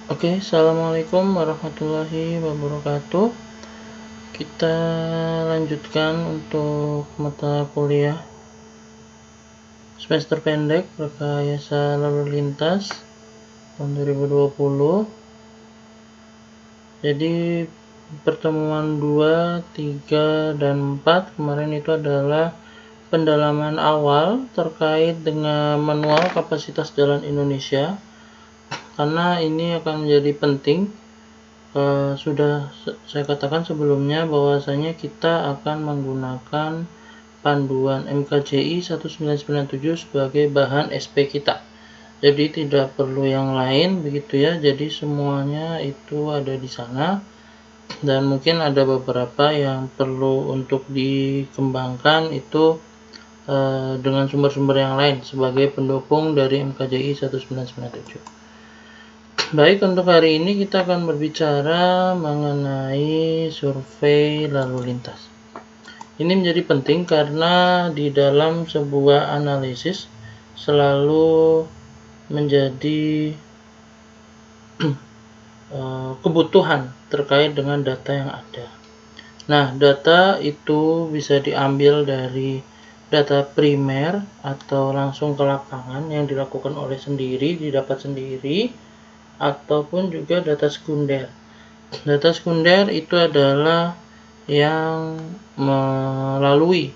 Oke, assalamualaikum warahmatullahi wabarakatuh. Kita lanjutkan untuk mata kuliah semester pendek rekayasa lalu lintas tahun 2020. Jadi pertemuan 2, 3, dan 4 kemarin itu adalah pendalaman awal terkait dengan manual kapasitas jalan Indonesia, karena ini akan menjadi penting. Sudah saya katakan sebelumnya bahwasanya kita akan menggunakan panduan MKJI 1997 sebagai bahan SP kita. Jadi tidak perlu yang lain begitu ya. Jadi semuanya itu ada di sana, dan mungkin ada beberapa yang perlu untuk dikembangkan itu dengan sumber-sumber yang lain sebagai pendukung dari MKJI 1997. Baik, untuk hari ini kita akan berbicara mengenai survei lalu lintas. Ini menjadi penting karena di dalam sebuah analisis selalu menjadi kebutuhan terkait dengan data yang ada. Nah, data itu bisa diambil dari data primer atau langsung ke lapangan yang dilakukan oleh sendiri, didapat sendiri, ataupun juga data sekunder. Data sekunder itu adalah yang melalui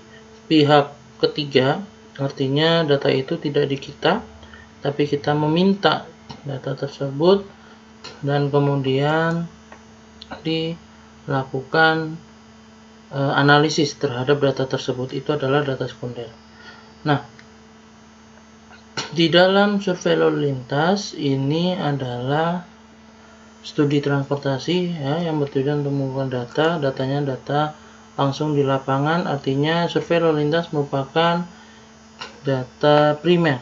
pihak ketiga, artinya data itu tidak di kita, tapi kita meminta data tersebut dan kemudian dilakukan analisis terhadap data tersebut. Itu adalah data sekunder. Nah, di dalam survei lalu lintas ini adalah studi transportasi ya, yang bertujuan untuk mengumpulkan datanya data langsung di lapangan. Artinya survei lalu lintas merupakan data primer,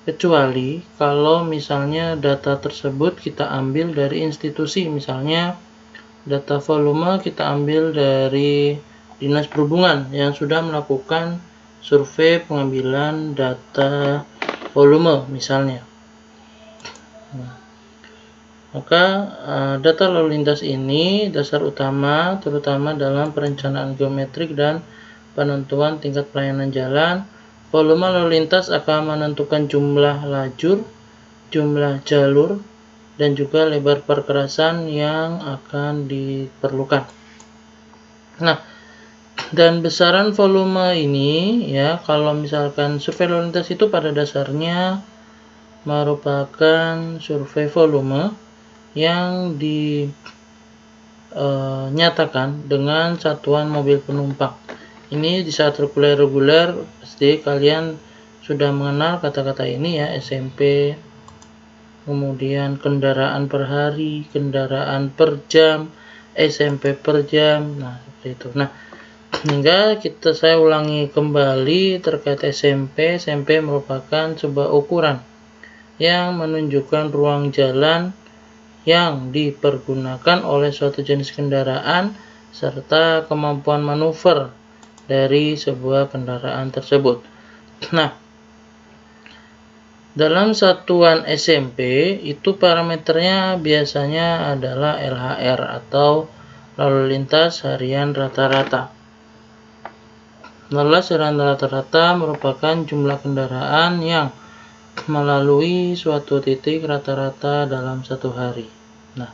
kecuali kalau misalnya data tersebut kita ambil dari institusi. Misalnya data volume kita ambil dari Dinas Perhubungan yang sudah melakukan survei pengambilan data volume misalnya. Maka data lalu lintas ini dasar utama terutama dalam perencanaan geometrik dan penentuan tingkat pelayanan jalan. Volume lalu lintas akan menentukan jumlah lajur, jumlah jalur, dan juga lebar perkerasan yang akan diperlukan. Nah, dan besaran volume ini ya, kalau misalkan survei lalu lintas itu pada dasarnya merupakan survei volume yang dinyatakan dengan satuan mobil penumpang. Ini di saat reguler pasti kalian sudah mengenal kata-kata ini ya, SMP, kemudian kendaraan per hari, kendaraan per jam, SMP per jam. Nah, seperti itu. Nah, hingga saya ulangi kembali terkait SMP. SMP merupakan sebuah ukuran yang menunjukkan ruang jalan yang dipergunakan oleh suatu jenis kendaraan serta kemampuan manuver dari sebuah kendaraan tersebut. Nah, dalam satuan SMP itu parameternya biasanya adalah LHR atau lalu lintas harian rata-rata. Lalu lintas harian rata-rata merupakan jumlah kendaraan yang melalui suatu titik rata-rata dalam satu hari. Nah,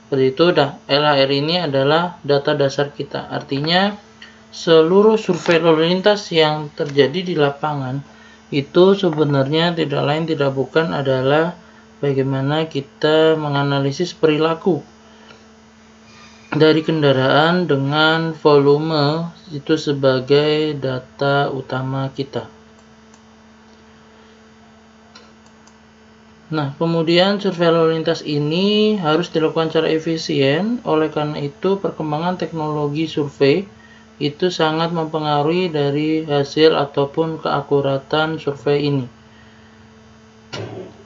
seperti itu dah. LHR ini adalah data dasar kita. Artinya seluruh survei lalu lintas yang terjadi di lapangan itu sebenarnya tidak lain tidak bukan adalah bagaimana kita menganalisis perilaku dari kendaraan dengan volume itu sebagai data utama kita. Nah, kemudian survei lalu lintas ini harus dilakukan secara efisien. Oleh karena itu, perkembangan teknologi survei itu sangat mempengaruhi dari hasil ataupun keakuratan survei ini.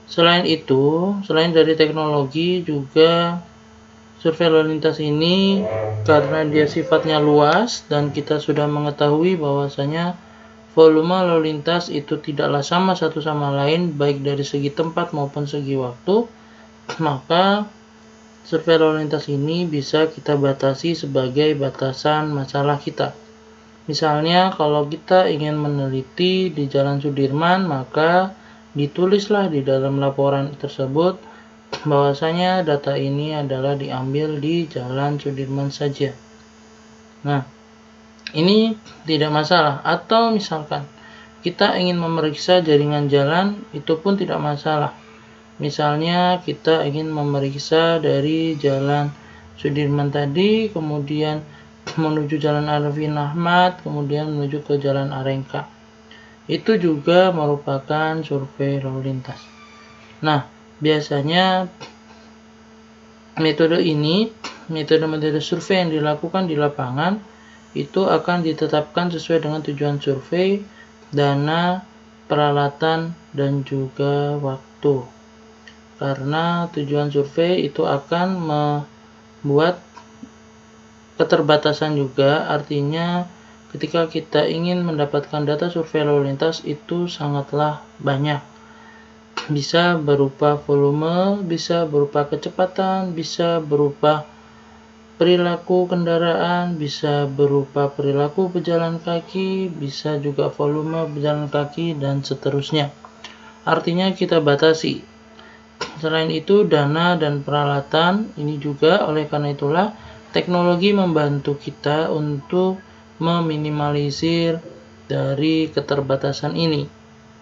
Selain itu, selain dari teknologi juga survei lalu lintas ini karena dia sifatnya luas dan kita sudah mengetahui bahwasanya volume lalu lintas itu tidaklah sama satu sama lain baik dari segi tempat maupun segi waktu, maka survei lalu lintas ini bisa kita batasi sebagai batasan masalah kita. Misalnya kalau kita ingin meneliti di Jalan Sudirman, maka ditulislah di dalam laporan tersebut bahwasanya data ini adalah diambil di Jalan Sudirman saja. Nah, ini tidak masalah. Atau misalkan kita ingin memeriksa jaringan jalan, itu pun tidak masalah. Misalnya kita ingin memeriksa dari Jalan Sudirman tadi, kemudian menuju Jalan Arifin Ahmad, kemudian menuju ke Jalan Arengka. Itu juga merupakan survei lalu lintas. Nah, biasanya metode survei yang dilakukan di lapangan itu akan ditetapkan sesuai dengan tujuan survei, dana, peralatan, dan juga waktu. Karena tujuan survei itu akan membuat keterbatasan juga, artinya ketika kita ingin mendapatkan data survei lalu lintas itu sangatlah banyak. Bisa berupa volume, bisa berupa kecepatan, bisa berupa perilaku kendaraan, bisa berupa perilaku pejalan kaki, bisa juga volume pejalan kaki, dan seterusnya. Artinya kita batasi. Selain itu, dana dan peralatan ini juga, oleh karena itulah teknologi membantu kita untuk meminimalisir dari keterbatasan ini,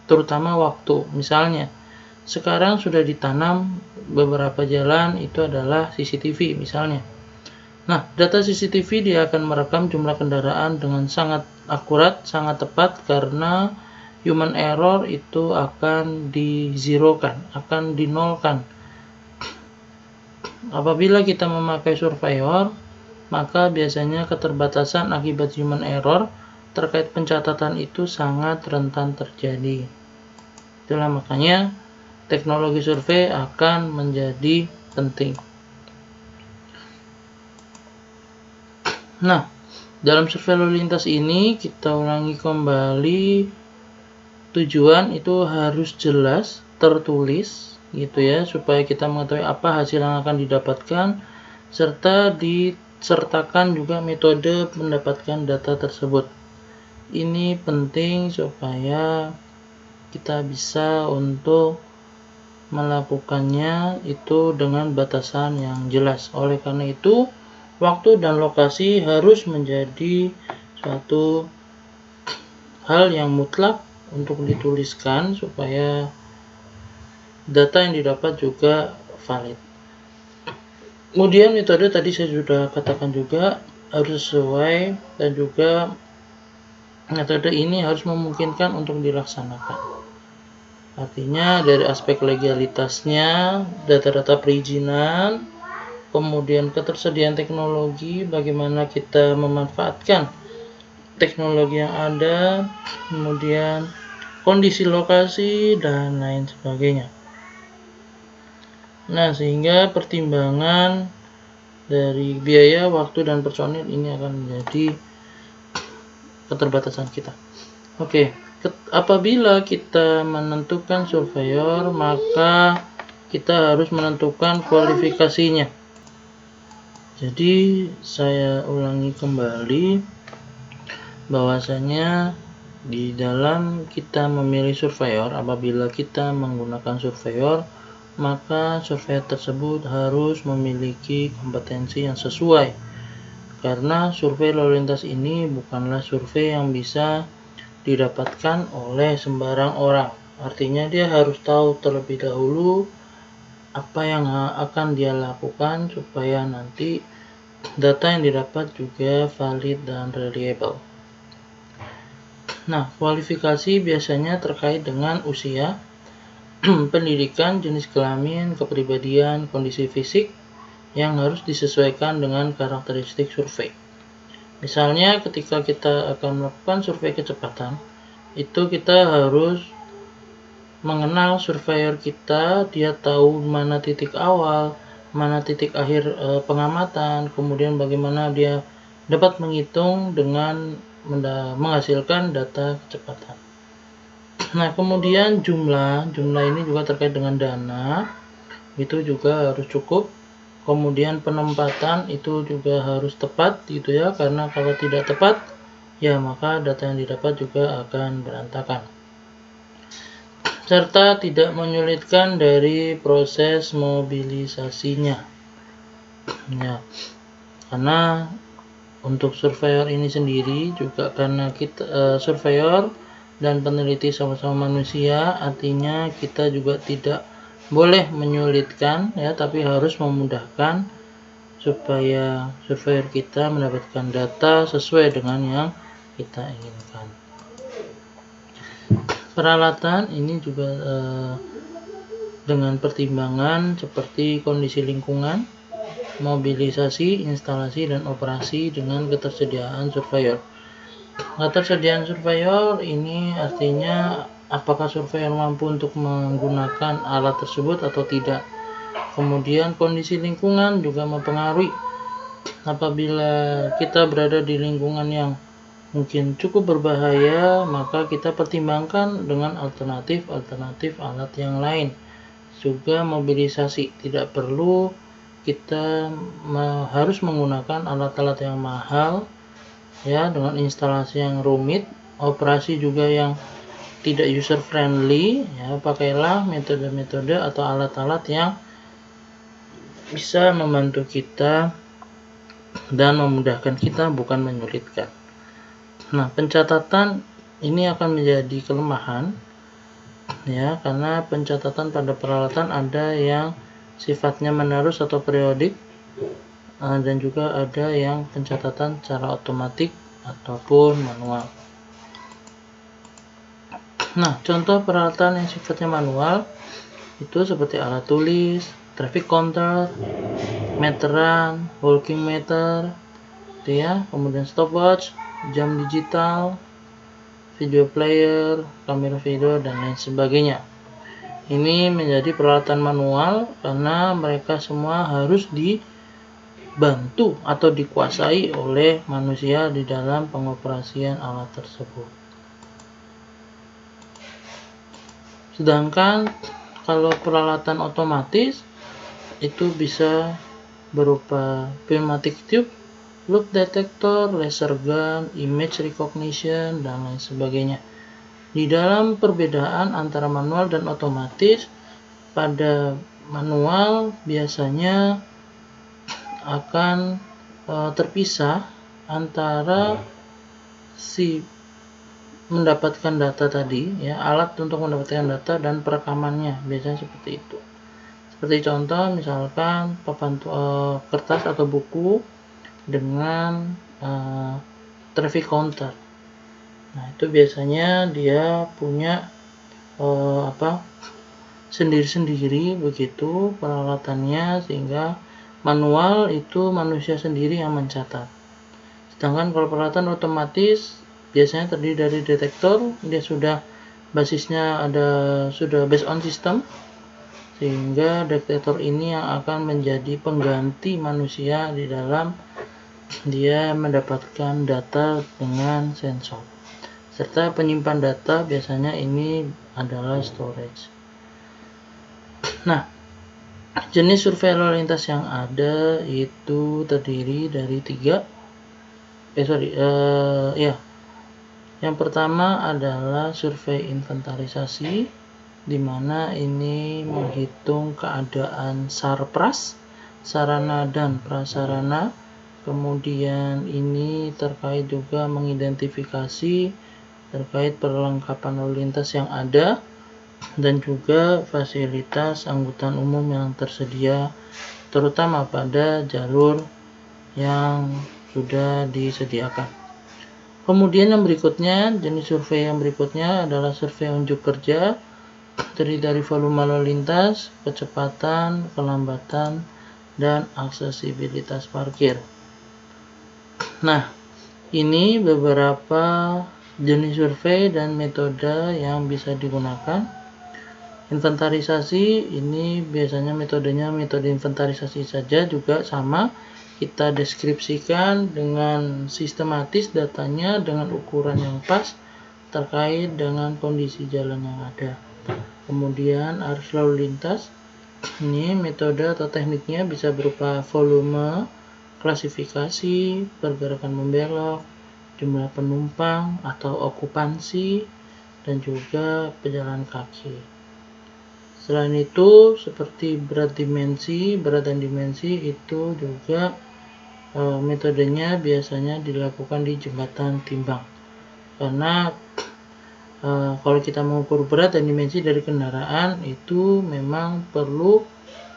terutama waktu. Misalnya, sekarang sudah ditanam beberapa jalan itu adalah CCTV misalnya. Nah, data CCTV dia akan merekam jumlah kendaraan dengan sangat akurat, sangat tepat, karena human error itu akan dizerokan, akan dinolkan. Apabila kita memakai surveyor, maka biasanya keterbatasan akibat human error terkait pencatatan itu sangat rentan terjadi. Itulah makanya teknologi survei akan menjadi penting. Nah, dalam survei lalu lintas ini kita ulangi kembali, tujuan itu harus jelas, tertulis gitu ya, supaya kita mengetahui apa hasil yang akan didapatkan, serta disertakan juga metode mendapatkan data tersebut. Ini penting supaya kita bisa untuk melakukannya itu dengan batasan yang jelas. Oleh karena itu, waktu dan lokasi harus menjadi suatu hal yang mutlak untuk dituliskan supaya data yang didapat juga valid. Kemudian metode tadi saya sudah katakan juga harus sesuai, dan juga metode ini harus memungkinkan untuk dilaksanakan. Artinya dari aspek legalitasnya, data-data perizinan, kemudian ketersediaan teknologi, bagaimana kita memanfaatkan teknologi yang ada, kemudian kondisi lokasi, dan lain sebagainya. Nah, sehingga pertimbangan dari biaya, waktu, dan personil ini akan menjadi keterbatasan kita. Oke, apabila kita menentukan surveyor, maka kita harus menentukan kualifikasinya. Jadi saya ulangi kembali bahwasanya di dalam kita memilih surveyor, apabila kita menggunakan surveyor, maka surveyor tersebut harus memiliki kompetensi yang sesuai, karena survei lalu lintas ini bukanlah survei yang bisa didapatkan oleh sembarang orang. Artinya dia harus tahu terlebih dahulu apa yang akan dia lakukan supaya nanti data yang didapat juga valid dan reliable. Nah, kualifikasi biasanya terkait dengan usia, pendidikan, jenis kelamin, kepribadian, kondisi fisik yang harus disesuaikan dengan karakteristik survei. Misalnya ketika kita akan melakukan survei kecepatan, itu kita harus mengenal surveyor kita, dia tahu mana titik awal, mana titik akhir pengamatan, kemudian bagaimana dia dapat menghitung dengan menghasilkan data kecepatan. Nah, kemudian jumlah ini juga terkait dengan dana, itu juga harus cukup. Kemudian penempatan itu juga harus tepat gitu ya, karena kalau tidak tepat ya maka data yang didapat juga akan berantakan. Serta tidak menyulitkan dari proses mobilisasinya. Ya, karena untuk surveyor ini sendiri juga karena kita surveyor dan peneliti sama-sama manusia, artinya kita juga tidak boleh menyulitkan ya, tapi harus memudahkan supaya surveyor kita mendapatkan data sesuai dengan yang kita inginkan. Peralatan ini juga dengan pertimbangan seperti kondisi lingkungan, mobilisasi, instalasi, dan operasi dengan ketersediaan surveyor. Ketersediaan surveyor ini artinya apakah surveyor mampu untuk menggunakan alat tersebut atau tidak. Kemudian kondisi lingkungan juga mempengaruhi. Apabila kita berada di lingkungan yang mungkin cukup berbahaya, maka kita pertimbangkan dengan alternatif alat yang lain. Juga mobilisasi, tidak perlu kita harus menggunakan alat-alat yang mahal ya, dengan instalasi yang rumit, operasi juga yang tidak user friendly ya. Pakailah metode-metode atau alat-alat yang bisa membantu kita dan memudahkan kita, bukan menyulitkan. Nah, pencatatan ini akan menjadi kelemahan ya, karena pencatatan pada peralatan ada yang sifatnya menerus atau periodik, dan juga ada yang pencatatan secara otomatis ataupun manual. Nah, contoh peralatan yang sifatnya manual itu seperti alat tulis, traffic counter, meteran, walking meter, gitu ya, kemudian stopwatch, jam digital, video player, kamera video, dan lain sebagainya. Ini menjadi peralatan manual karena mereka semua harus dibantu atau dikuasai oleh manusia di dalam pengoperasian alat tersebut. Sedangkan kalau peralatan otomatis itu bisa berupa pneumatic tube, loop detector, laser gun, image recognition, dan lain sebagainya. Di dalam perbedaan antara manual dan otomatis, pada manual biasanya akan terpisah antara si mendapatkan data tadi ya, alat untuk mendapatkan data dan perekamannya, biasanya seperti itu. Seperti contoh misalkan papan kertas atau buku dengan traffic counter. Nah, itu biasanya dia punya sendiri-sendiri begitu peralatannya, sehingga manual itu manusia sendiri yang mencatat. Sedangkan kalau peralatan otomatis biasanya terdiri dari detektor, dia sudah basisnya sudah based on system, sehingga detektor ini yang akan menjadi pengganti manusia di dalam dia mendapatkan data dengan sensor. Serta penyimpan data biasanya ini adalah storage. Nah, jenis survei lalu lintas yang ada itu terdiri dari yang pertama adalah survei inventarisasi, di mana ini menghitung keadaan sarpras, sarana dan prasarana. Kemudian ini terkait juga mengidentifikasi terkait perlengkapan lalu lintas yang ada dan juga fasilitas angkutan umum yang tersedia, terutama pada jalur yang sudah disediakan. Kemudian yang berikutnya, jenis survei yang berikutnya adalah survei unjuk kerja, terdiri dari volume lalu lintas, kecepatan, kelambatan, dan aksesibilitas parkir. Nah, ini beberapa jenis survei dan metode yang bisa digunakan. Inventarisasi ini biasanya metodenya metode inventarisasi saja, juga sama, kita deskripsikan dengan sistematis datanya dengan ukuran yang pas terkait dengan kondisi jalan yang ada. Kemudian arus lalu lintas, Ini metode atau tekniknya bisa berupa volume, klasifikasi, pergerakan membelok, jumlah penumpang atau okupansi, dan juga pejalan kaki. Selain itu, seperti berat dan dimensi itu juga metodenya biasanya dilakukan di jembatan timbang. Karena kalau kita mengukur berat dan dimensi dari kendaraan itu memang perlu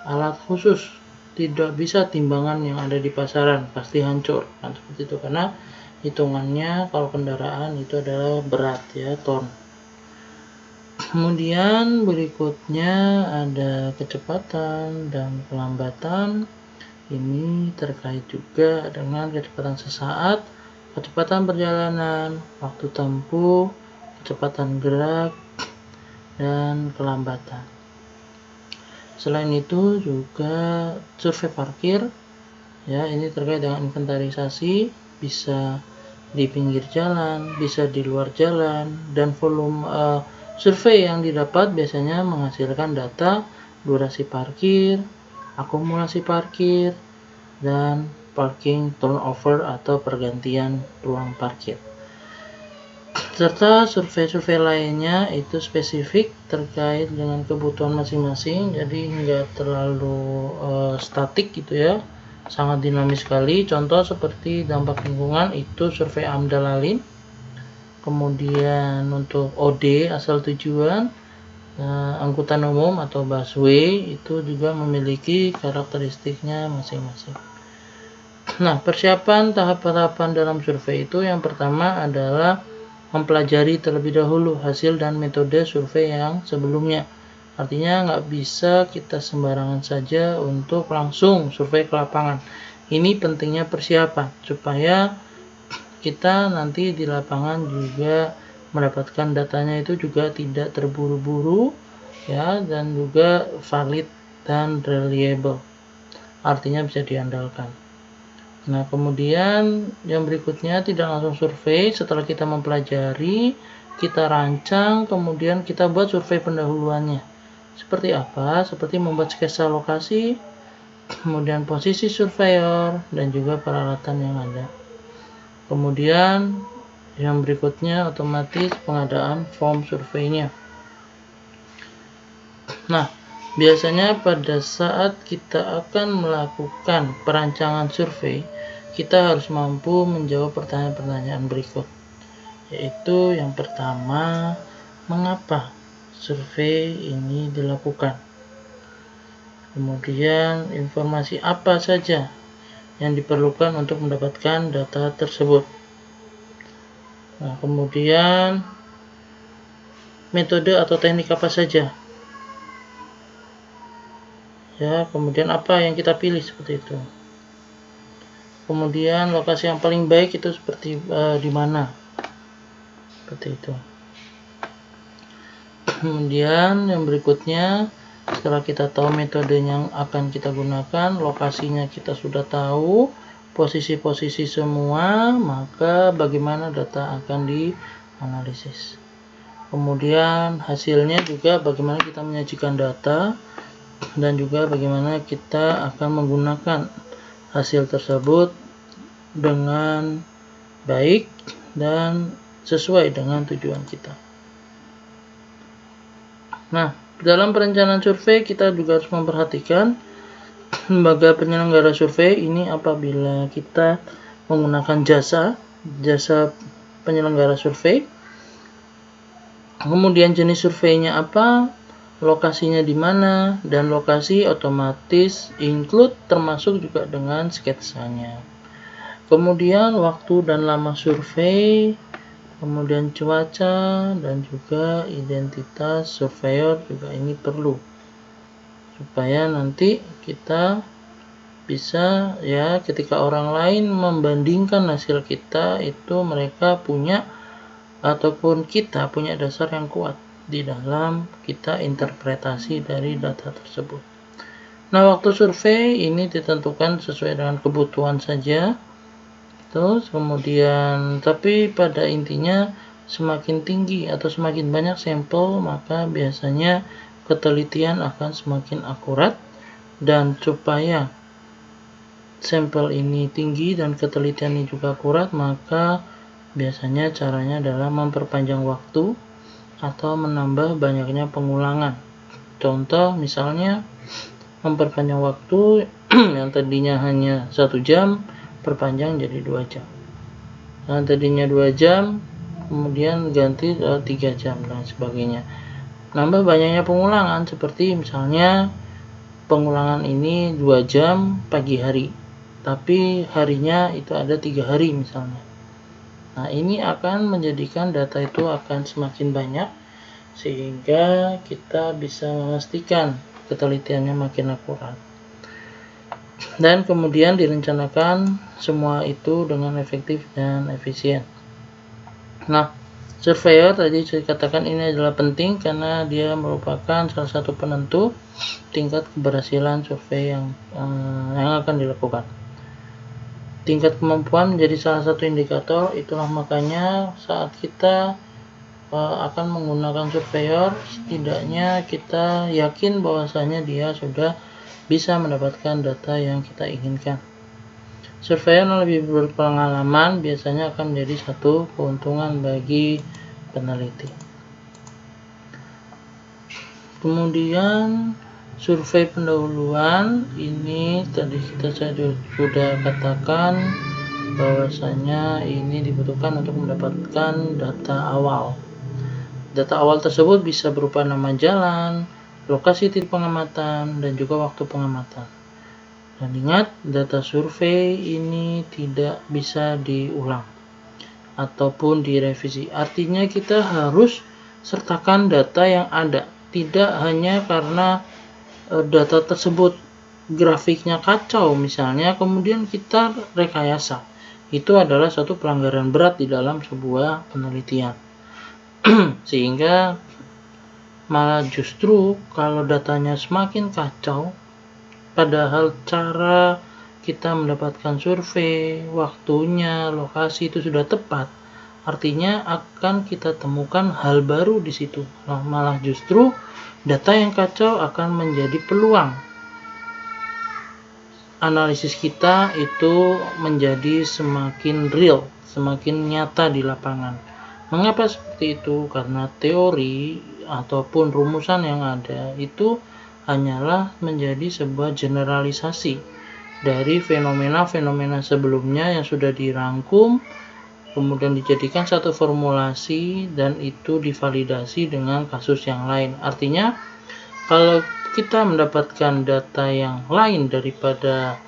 alat khusus, tidak bisa timbangan yang ada di pasaran, pasti hancur kan, seperti itu, karena hitungannya kalau kendaraan itu adalah berat ya, ton. Kemudian berikutnya ada kecepatan dan kelambatan. Ini terkait juga dengan kecepatan sesaat, kecepatan perjalanan, waktu tempuh, kecepatan gerak, dan kelambatan. Selain itu juga survei parkir, ya, ini terkait dengan inventarisasi, bisa di pinggir jalan, bisa di luar jalan, dan volume survei yang didapat biasanya menghasilkan data durasi parkir, akumulasi parkir, dan parking turnover atau pergantian ruang parkir. Serta survei-survei lainnya itu spesifik terkait dengan kebutuhan masing-masing, jadi nggak terlalu statik gitu ya, sangat dinamis sekali. Contoh seperti dampak lingkungan itu survei AMDAL-ALIN. Kemudian untuk OD asal tujuan, angkutan umum atau busway itu juga memiliki karakteristiknya masing-masing. Nah, persiapan tahap-tahapan dalam survei itu yang pertama adalah mempelajari terlebih dahulu hasil dan metode survei yang sebelumnya. Artinya nggak bisa kita sembarangan saja untuk langsung survei ke lapangan. Ini pentingnya persiapan supaya kita nanti di lapangan juga mendapatkan datanya itu juga tidak terburu-buru ya, dan juga valid dan reliable. Artinya bisa diandalkan. Nah, kemudian yang berikutnya tidak langsung survei. Setelah kita mempelajari, kita rancang, kemudian kita buat survei pendahuluannya. Seperti apa? Seperti membuat sketsa lokasi, kemudian posisi surveyor, dan juga peralatan yang ada. Kemudian yang berikutnya otomatis pengadaan form surveinya. Nah, biasanya pada saat kita akan melakukan perancangan survei, kita harus mampu menjawab pertanyaan-pertanyaan berikut, yaitu yang pertama, mengapa survei ini dilakukan? Kemudian informasi apa saja yang diperlukan untuk mendapatkan data tersebut. Nah, kemudian metode atau teknik apa saja, ya, kemudian apa yang kita pilih, seperti itu. Kemudian lokasi yang paling baik itu seperti di mana, seperti itu. Kemudian yang berikutnya, setelah kita tahu metode yang akan kita gunakan, lokasinya kita sudah tahu, posisi-posisi semua, maka bagaimana data akan dianalisis. Kemudian hasilnya juga bagaimana kita menyajikan data, dan juga bagaimana kita akan menggunakan hasil tersebut dengan baik dan sesuai dengan tujuan kita. Nah, dalam perencanaan survei kita juga harus memperhatikan lembaga penyelenggara survei ini. Apabila kita menggunakan jasa penyelenggara survei, kemudian jenis surveinya apa, lokasinya di mana, dan lokasi otomatis include termasuk juga dengan sketsanya. Kemudian waktu dan lama survei, kemudian cuaca, dan juga identitas surveyor juga ini perlu, supaya nanti kita bisa ya, ketika orang lain membandingkan hasil kita itu mereka punya ataupun kita punya dasar yang kuat di dalam kita interpretasi dari data tersebut. Nah, waktu survei ini ditentukan sesuai dengan kebutuhan saja. Terus kemudian, tapi pada intinya semakin tinggi atau semakin banyak sampel, maka biasanya ketelitian akan semakin akurat, dan supaya sampel ini tinggi dan ketelitiannya juga akurat, maka biasanya caranya adalah memperpanjang waktu atau menambah banyaknya pengulangan. Contoh misalnya memperpanjang waktu yang tadinya hanya 1 jam perpanjang jadi 2 jam. Yang tadinya 2 jam kemudian ganti 3 jam dan sebagainya. Nambah banyaknya pengulangan seperti misalnya pengulangan ini 2 jam pagi hari, tapi harinya itu ada 3 hari misalnya. Nah, ini akan menjadikan data itu akan semakin banyak sehingga kita bisa memastikan ketelitiannya makin akurat. Dan kemudian direncanakan semua itu dengan efektif dan efisien. Nah, surveyor tadi saya katakan ini adalah penting karena dia merupakan salah satu penentu tingkat keberhasilan survei yang akan dilakukan. Tingkat kemampuan menjadi salah satu indikator, itulah makanya saat kita akan menggunakan surveyor, setidaknya kita yakin bahwasanya dia sudah bisa mendapatkan data yang kita inginkan. Surveyor yang lebih berpengalaman biasanya akan menjadi satu keuntungan bagi peneliti. Kemudian survei pendahuluan ini tadi kita sudah katakan bahwasanya ini dibutuhkan untuk mendapatkan data awal. Data awal tersebut bisa berupa nama jalan, lokasi titik pengamatan, dan juga waktu pengamatan. Dan ingat, data survei ini tidak bisa diulang ataupun direvisi. Artinya kita harus sertakan data yang ada. Tidak hanya karena data tersebut grafiknya kacau misalnya, kemudian kita rekayasa. Itu adalah suatu pelanggaran berat di dalam sebuah penelitian. Sehingga malah justru kalau datanya semakin kacau, padahal cara kita mendapatkan survei, waktunya, lokasi itu sudah tepat, artinya akan kita temukan hal baru di situ. Nah, malah justru data yang kacau akan menjadi peluang analisis kita itu menjadi semakin real, semakin nyata di lapangan. Mengapa seperti itu? Karena teori ataupun rumusan yang ada itu hanyalah menjadi sebuah generalisasi dari fenomena-fenomena sebelumnya yang sudah dirangkum, kemudian dijadikan satu formulasi dan itu divalidasi dengan kasus yang lain. Artinya, kalau kita mendapatkan data yang lain daripada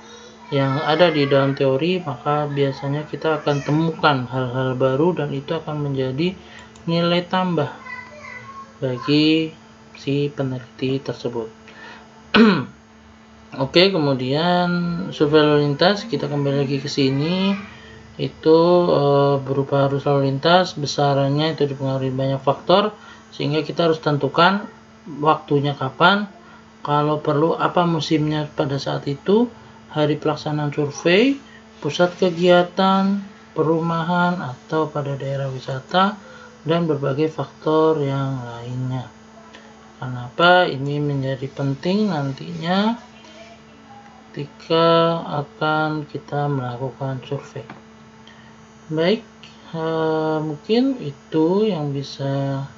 yang ada di dalam teori, maka biasanya kita akan temukan hal-hal baru dan itu akan menjadi nilai tambah bagi si peneliti tersebut. Oke, kemudian survei lalu lintas, kita kembali lagi ke sini. Itu berupa arus lalu lintas, besarannya itu dipengaruhi banyak faktor, sehingga kita harus tentukan waktunya kapan, kalau perlu apa musimnya pada saat itu, hari pelaksanaan survei, pusat kegiatan, perumahan atau pada daerah wisata, dan berbagai faktor yang lainnya. Kenapa ini menjadi penting nantinya ketika akan kita melakukan survei. Baik, mungkin itu yang bisa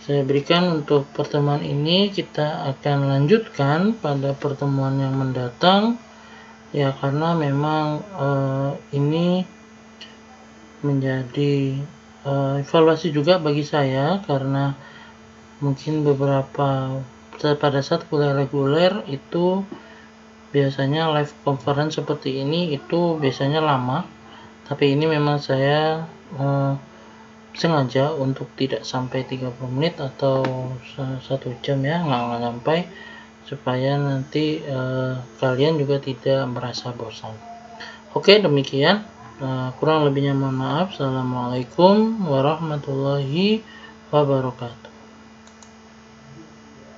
saya berikan untuk pertemuan ini. Kita akan lanjutkan pada pertemuan yang mendatang ya, karena memang ini menjadi evaluasi juga bagi saya, karena mungkin beberapa pada saat kuliah reguler itu biasanya live conference seperti ini itu biasanya lama, tapi ini memang saya sengaja untuk tidak sampai 30 menit atau 1 jam ya, nggak sampai, supaya nanti kalian juga tidak merasa bosan. Oke, demikian, kurang lebihnya mohon maaf. Assalamualaikum warahmatullahi wabarakatuh.